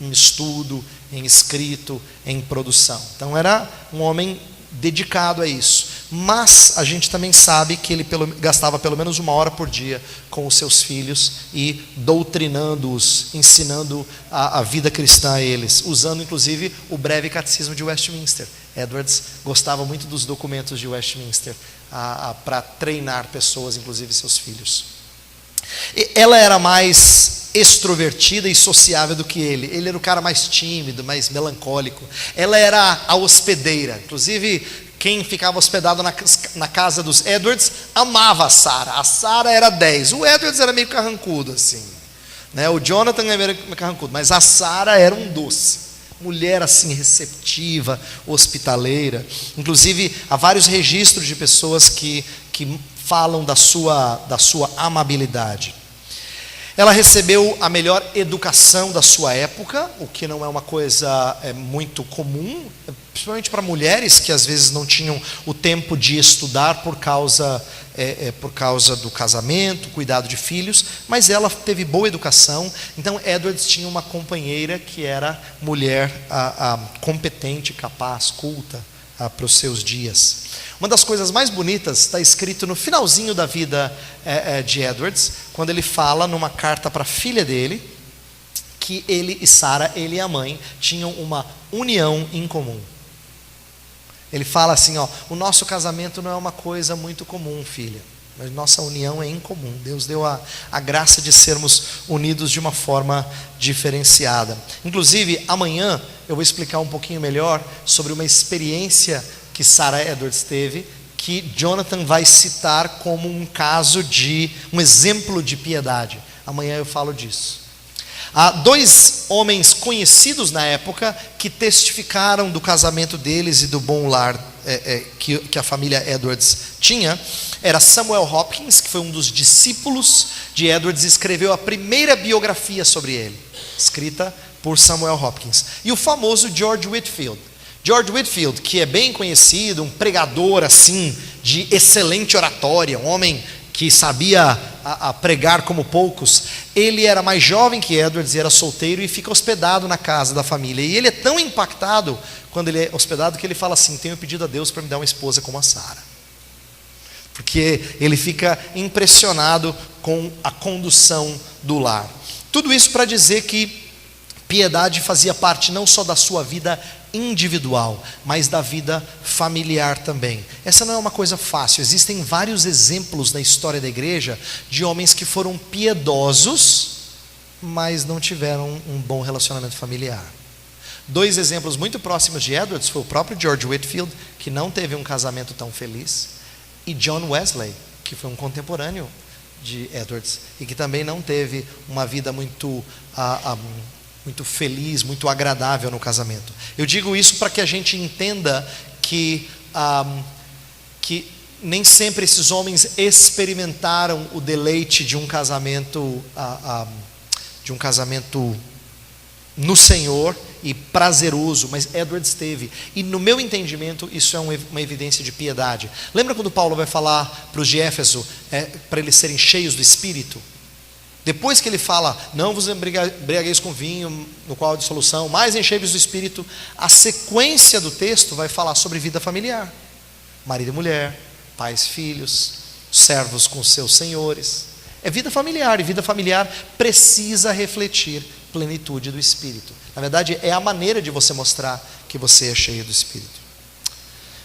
em estudo, em escrito, em produção. Então era um homem dedicado a isso. Mas a gente também sabe que ele gastava pelo menos 1 hora por dia com os seus filhos e doutrinando-os, ensinando a vida cristã a eles, usando inclusive o breve catecismo de Westminster. Edwards gostava muito dos documentos de Westminster para treinar pessoas, inclusive seus filhos. Ela era mais extrovertida e sociável do que ele. Ele era o cara mais tímido, mais melancólico. Ela era a hospedeira. Inclusive, quem ficava hospedado na casa dos Edwards amava a Sarah. A Sarah era 10. O Edwards era meio carrancudo assim, né? O Jonathan era meio carrancudo, mas a Sarah era um doce. Mulher assim receptiva, hospitaleira. Inclusive há vários registros de pessoas que falam da sua amabilidade. Ela recebeu a melhor educação da sua época, o que não é uma coisa muito comum, principalmente para mulheres que às vezes não tinham o tempo de estudar por causa do casamento, cuidado de filhos, mas ela teve boa educação. Então Edwards tinha uma companheira que era mulher competente, capaz, culta, para os seus dias. Uma das coisas mais bonitas está escrito no finalzinho da vida de Edwards, quando ele fala numa carta para a filha dele, que ele e Sarah, ele e a mãe, tinham uma união em comum. Ele fala assim, o nosso casamento não é uma coisa muito comum, filha, mas nossa união é incomum. Deus deu a graça de sermos unidos de uma forma diferenciada. Inclusive, amanhã eu vou explicar um pouquinho melhor sobre uma experiência que Sarah Edwards teve, que Jonathan vai citar como um exemplo de piedade. Amanhã eu falo disso. Há 2 homens conhecidos na época que testificaram do casamento deles e do bom lar que a família Edwards tinha. Era Samuel Hopkins, que foi um dos discípulos de Edwards e escreveu a primeira biografia sobre ele, escrita por Samuel Hopkins. E o famoso George Whitefield. George Whitefield, que é bem conhecido, um pregador assim, de excelente oratória, um homem que sabia pregar como poucos. Ele era mais jovem que Edwards e era solteiro e fica hospedado na casa da família. E ele é tão impactado quando ele é hospedado que ele fala assim: tenho pedido a Deus para me dar uma esposa como a Sarah. Porque ele fica impressionado com a condução do lar. Tudo isso para dizer que piedade fazia parte não só da sua vida individual, mas da vida familiar também. Essa não é uma coisa fácil. Existem vários exemplos na história da igreja de homens que foram piedosos, mas não tiveram um bom relacionamento familiar. 2 exemplos muito próximos de Edwards foi o próprio George Whitefield, que não teve um casamento tão feliz, e John Wesley, que foi um contemporâneo de Edwards e que também não teve uma vida muito feliz, muito agradável no casamento. Eu digo isso para que a gente entenda que nem sempre esses homens experimentaram o deleite de um casamento no Senhor e prazeroso, mas Edwards teve. E no meu entendimento, isso é uma evidência de piedade. Lembra quando Paulo vai falar para os de Éfeso, para eles serem cheios do Espírito? Depois que ele fala, não vos embriagueis com vinho, no qual há dissolução, mas enchei-vos do Espírito, a sequência do texto vai falar sobre vida familiar. Marido e mulher, pais e filhos, servos com seus senhores. É vida familiar, e vida familiar precisa refletir plenitude do Espírito. Na verdade, é a maneira de você mostrar que você é cheio do Espírito.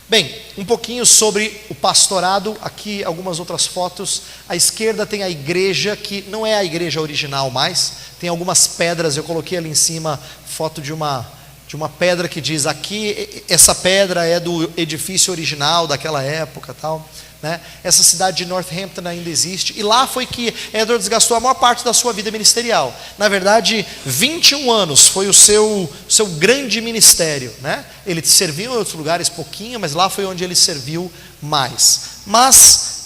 Bem, um pouquinho sobre o pastorado. Aqui algumas outras fotos. À esquerda tem a igreja, que não é a igreja original mais. Tem algumas pedras, eu coloquei ali em cima foto de uma pedra que diz aqui, essa pedra é do edifício original daquela época, tal, né? Essa cidade de Northampton ainda existe, e lá foi que Edwards gastou a maior parte da sua vida ministerial. Na verdade, 21 anos foi o seu grande ministério, né? Ele serviu em outros lugares pouquinho, mas lá foi onde ele serviu mais. Mas,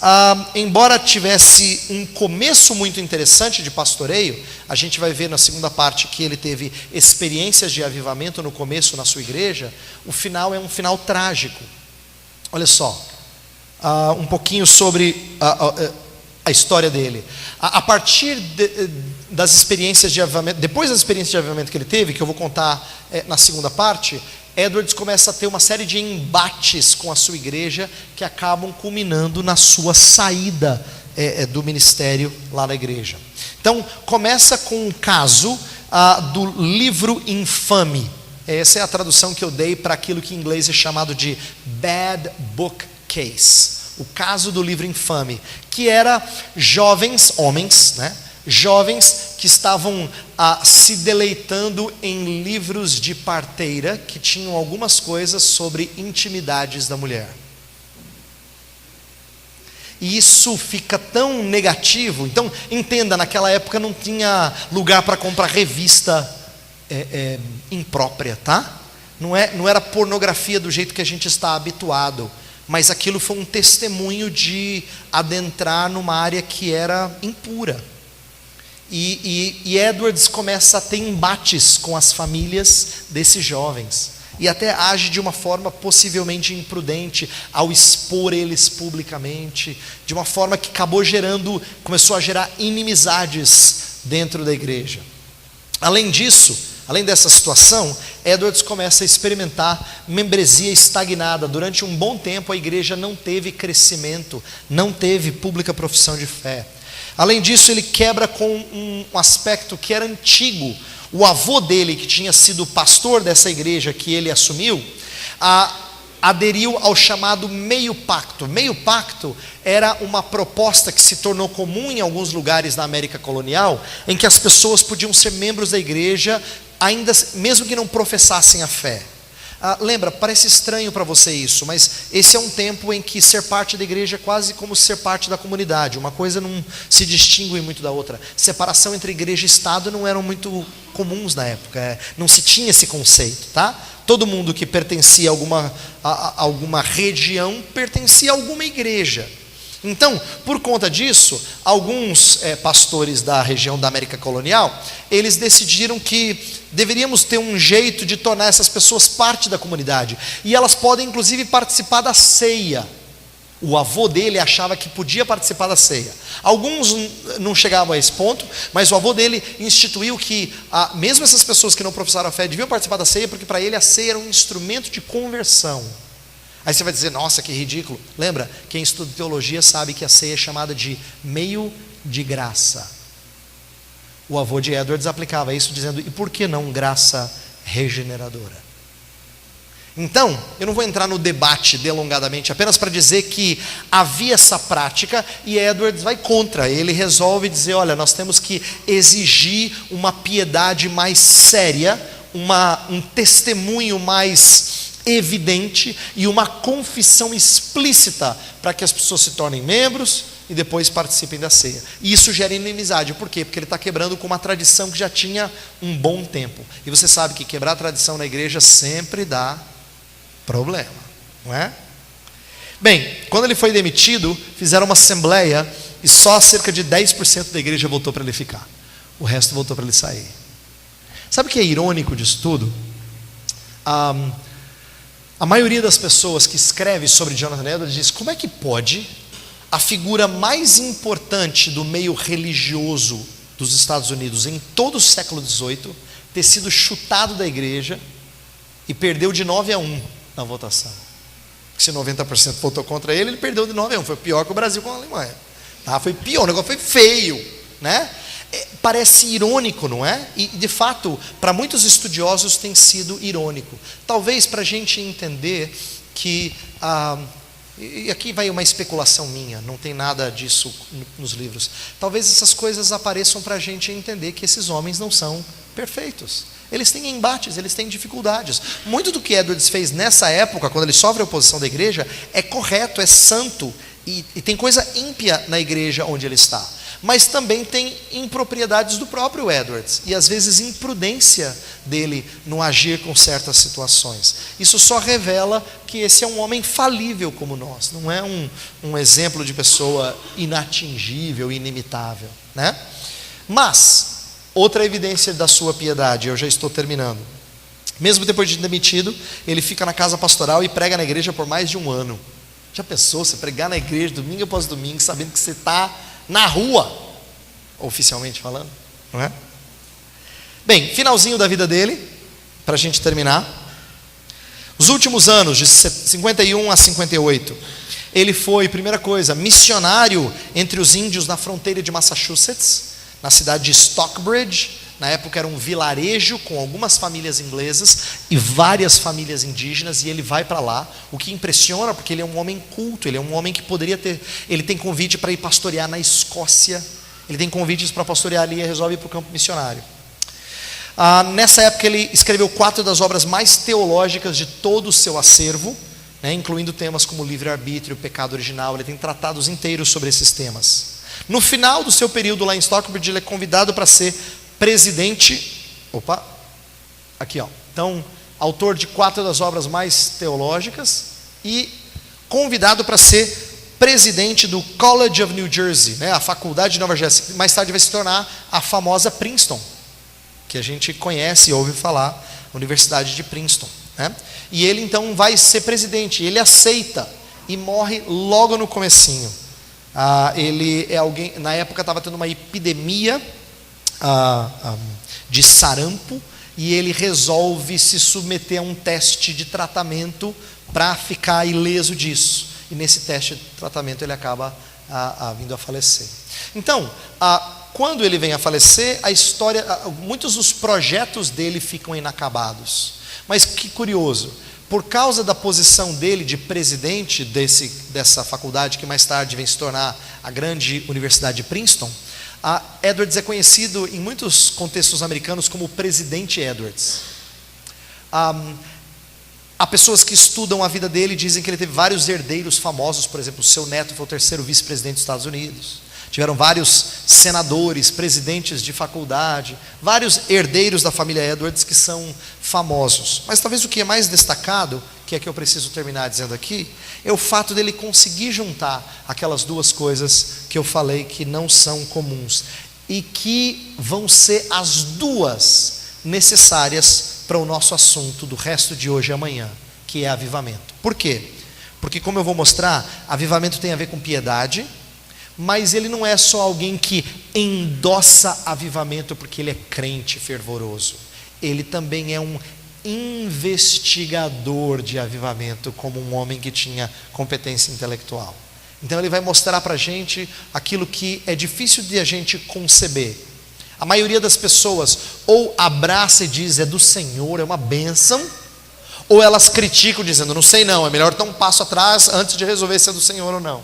embora tivesse um começo muito interessante de pastoreio, a gente vai ver na segunda parte que ele teve experiências de avivamento no começo na sua igreja. O final é um final trágico. Olha só, um pouquinho sobre a história dele. A partir das experiências de avivamento, depois das experiências de avivamento que ele teve, que eu vou contar na segunda parte, Edwards começa a ter uma série de embates com a sua igreja que acabam culminando na sua saída do ministério lá na igreja. Então, começa com um caso do livro infame. Essa é a tradução que eu dei para aquilo que em inglês é chamado de Bad Book Case. O caso do livro infame, que era jovens, homens, né? Jovens que estavam se deleitando em livros de parteira que tinham algumas coisas sobre intimidades da mulher. E isso fica tão negativo. Então, entenda, naquela época não tinha lugar para comprar revista imprópria, tá? Não era pornografia do jeito que a gente está habituado, mas aquilo foi um testemunho de adentrar numa área que era impura. E Edwards começa a ter embates com as famílias desses jovens, e até age de uma forma possivelmente imprudente ao expor eles publicamente, de uma forma que começou a gerar inimizades dentro da igreja. Além disso, Além dessa situação, Edwards começa a experimentar membresia estagnada. Durante um bom tempo, a igreja não teve crescimento, não teve pública profissão de fé. Além disso, ele quebra com um aspecto que era antigo. O avô dele, que tinha sido pastor dessa igreja que ele assumiu, aderiu ao chamado meio pacto. Meio pacto era uma proposta que se tornou comum em alguns lugares da América colonial, em que as pessoas podiam ser membros da igreja, ainda mesmo que não professassem a fé. Lembra, parece estranho para você isso, mas esse é um tempo em que ser parte da igreja é quase como ser parte da comunidade. Uma coisa não se distingue muito da outra. Separação entre igreja e Estado não eram muito comuns na época, não se tinha esse conceito, tá? Todo mundo que pertencia a alguma região pertencia a alguma igreja. Então, por conta disso, alguns pastores da região da América colonial, eles decidiram que deveríamos ter um jeito de tornar essas pessoas parte da comunidade. E elas podem, inclusive, participar da ceia. O avô dele achava que podia participar da ceia. Alguns não chegavam a esse ponto, mas o avô dele instituiu que, mesmo essas pessoas que não professaram a fé, deviam participar da ceia, porque para ele a ceia era um instrumento de conversão. Aí você vai dizer, nossa, que ridículo. Lembra, quem estuda teologia sabe que a ceia é chamada de meio de graça. O avô de Edwards aplicava isso dizendo, e por que não graça regeneradora? Então, eu não vou entrar no debate delongadamente, apenas para dizer que havia essa prática e Edwards vai contra. Ele resolve dizer, olha, nós temos que exigir uma piedade mais séria, um testemunho mais evidente e uma confissão explícita para que as pessoas se tornem membros e depois participem da ceia. E isso gera inimizade. Por quê? Porque ele está quebrando com uma tradição que já tinha um bom tempo. E você sabe que quebrar a tradição na igreja sempre dá problema, não é? Bem, quando ele foi demitido, fizeram uma assembleia e só cerca de 10% da igreja voltou para ele ficar. O resto voltou para ele sair. Sabe o que é irônico disso tudo? A maioria das pessoas que escreve sobre Jonathan Edwards diz, como é que pode a figura mais importante do meio religioso dos Estados Unidos em todo o século XVIII ter sido chutado da igreja e perdeu de 9-1 na votação? Se 90% votou contra ele, ele perdeu de 9-1. Foi pior que o Brasil com a Alemanha, tá? Foi pior, o negócio foi feio, né? Parece irônico, não é? E de fato, para muitos estudiosos tem sido irônico. Talvez para a gente entender que, e aqui vai uma especulação minha, não tem nada disso nos livros. Talvez essas coisas apareçam para a gente entender que esses homens não são perfeitos. Eles têm embates, eles têm dificuldades. Muito do que Edwards fez nessa época, quando ele sofre a oposição da igreja, é correto, é santo, e tem coisa ímpia na igreja onde ele está. Mas também tem impropriedades do próprio Edwards e às vezes imprudência dele no agir com certas situações. Isso só revela que esse é um homem falível como nós, não é um exemplo de pessoa inatingível, inimitável, né? Mas outra evidência da sua piedade, eu já estou terminando. Mesmo depois de demitido, ele fica na casa pastoral e prega na igreja por mais de 1 ano. Já pensou você pregar na igreja domingo após domingo, sabendo que você está na rua, oficialmente falando, não é? Bem, finalzinho da vida dele, para a gente terminar. Os últimos anos, de 51 a 58, ele foi, primeira coisa, missionário entre os índios na fronteira de Massachusetts, na cidade de Stockbridge. Na época era um vilarejo com algumas famílias inglesas e várias famílias indígenas, e ele vai para lá, o que impressiona, porque ele é um homem culto, ele é um homem que poderia ter, ele tem convite para ir pastorear na Escócia, ele tem convites para pastorear ali e resolve ir para o campo missionário. Nessa época ele escreveu 4 das obras mais teológicas de todo o seu acervo, né, incluindo temas como livre-arbítrio, pecado original. Ele tem tratados inteiros sobre esses temas. No final do seu período lá em Stockbridge, ele é convidado para ser presidente, então, autor de 4 das obras mais teológicas e convidado para ser presidente do College of New Jersey, né, a faculdade de Nova Jersey. Mais tarde vai se tornar a famosa Princeton, que a gente conhece e ouve falar, a Universidade de Princeton, né? E ele então vai ser presidente, ele aceita e morre logo no comecinho. Ele é alguém, na época estava tendo uma epidemia de sarampo, e ele resolve se submeter a um teste de tratamento para ficar ileso disso. E nesse teste de tratamento ele acaba vindo a falecer. Então, quando ele vem a falecer, muitos dos projetos dele ficam inacabados. Mas que curioso, por causa da posição dele de presidente dessa faculdade, que mais tarde vem se tornar a grande Universidade de Princeton, Edwards é conhecido em muitos contextos americanos como o presidente Edwards. Há pessoas que estudam a vida dele e dizem que ele teve vários herdeiros famosos. Por exemplo, o seu neto foi o 3º vice-presidente dos Estados Unidos. Tiveram vários senadores, presidentes de faculdade, vários herdeiros da família Edwards que são famosos. Mas talvez o que é mais destacado, que é que eu preciso terminar dizendo aqui, é o fato dele conseguir juntar aquelas duas coisas que eu falei que não são comuns e que vão ser as duas necessárias para o nosso assunto do resto de hoje e amanhã, que é avivamento. Por quê? Porque, como eu vou mostrar, avivamento tem a ver com piedade, mas ele não é só alguém que endossa avivamento porque ele é crente fervoroso. Ele também é um investigador de avivamento, como um homem que tinha competência intelectual. Então ele vai mostrar para a gente aquilo que é difícil de a gente conceber. A maioria das pessoas ou abraça e diz, é do Senhor, é uma bênção, ou elas criticam dizendo, não sei não, é melhor dar um passo atrás antes de resolver se é do Senhor ou não.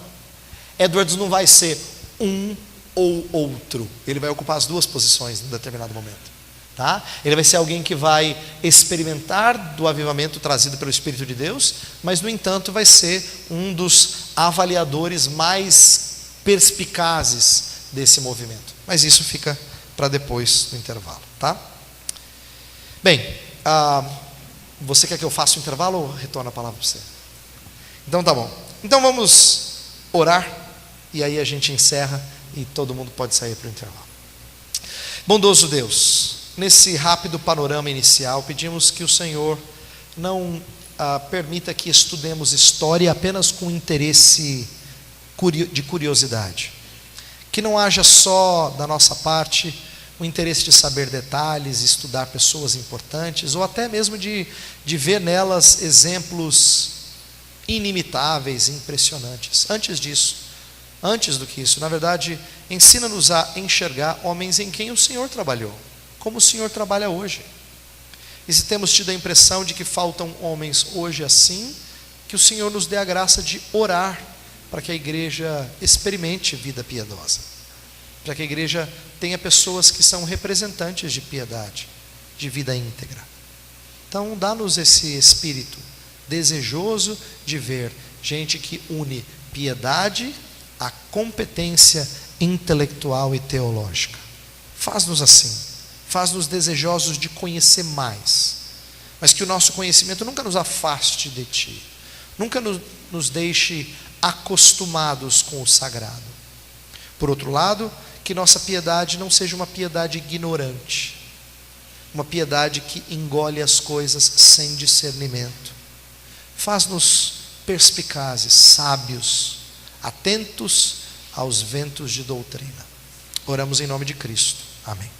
Edwards não vai ser um ou outro, ele vai ocupar as duas posições em determinado momento, tá? Ele vai ser alguém que vai experimentar do avivamento trazido pelo Espírito de Deus, mas no entanto vai ser um dos avaliadores mais perspicazes desse movimento. Mas isso fica para depois do intervalo, tá? Bem, você quer que eu faça o intervalo ou retorno a palavra para você? Então tá bom. Então vamos orar e aí a gente encerra e todo mundo pode sair para o intervalo. Bondoso Deus, nesse rápido panorama inicial, pedimos que o Senhor não permita que estudemos história apenas com interesse de curiosidade. Que não haja só da nossa parte o interesse de saber detalhes, estudar pessoas importantes, ou até mesmo de ver nelas exemplos inimitáveis, impressionantes. Antes do que isso, na verdade, ensina-nos a enxergar homens em quem o Senhor trabalhou, como o Senhor trabalha hoje. E se temos tido a impressão de que faltam homens hoje assim, que o Senhor nos dê a graça de orar para que a igreja experimente vida piedosa, para que a igreja tenha pessoas que são representantes de piedade, de vida íntegra. Então dá-nos esse espírito desejoso de ver gente que une piedade à competência intelectual e teológica. Faz-nos assim, faz-nos desejosos de conhecer mais, mas que o nosso conhecimento nunca nos afaste de Ti, nunca nos deixe acostumados com o sagrado. Por outro lado, que nossa piedade não seja uma piedade ignorante, uma piedade que engole as coisas sem discernimento. Faz-nos perspicazes, sábios, atentos aos ventos de doutrina. Oramos em nome de Cristo. Amém.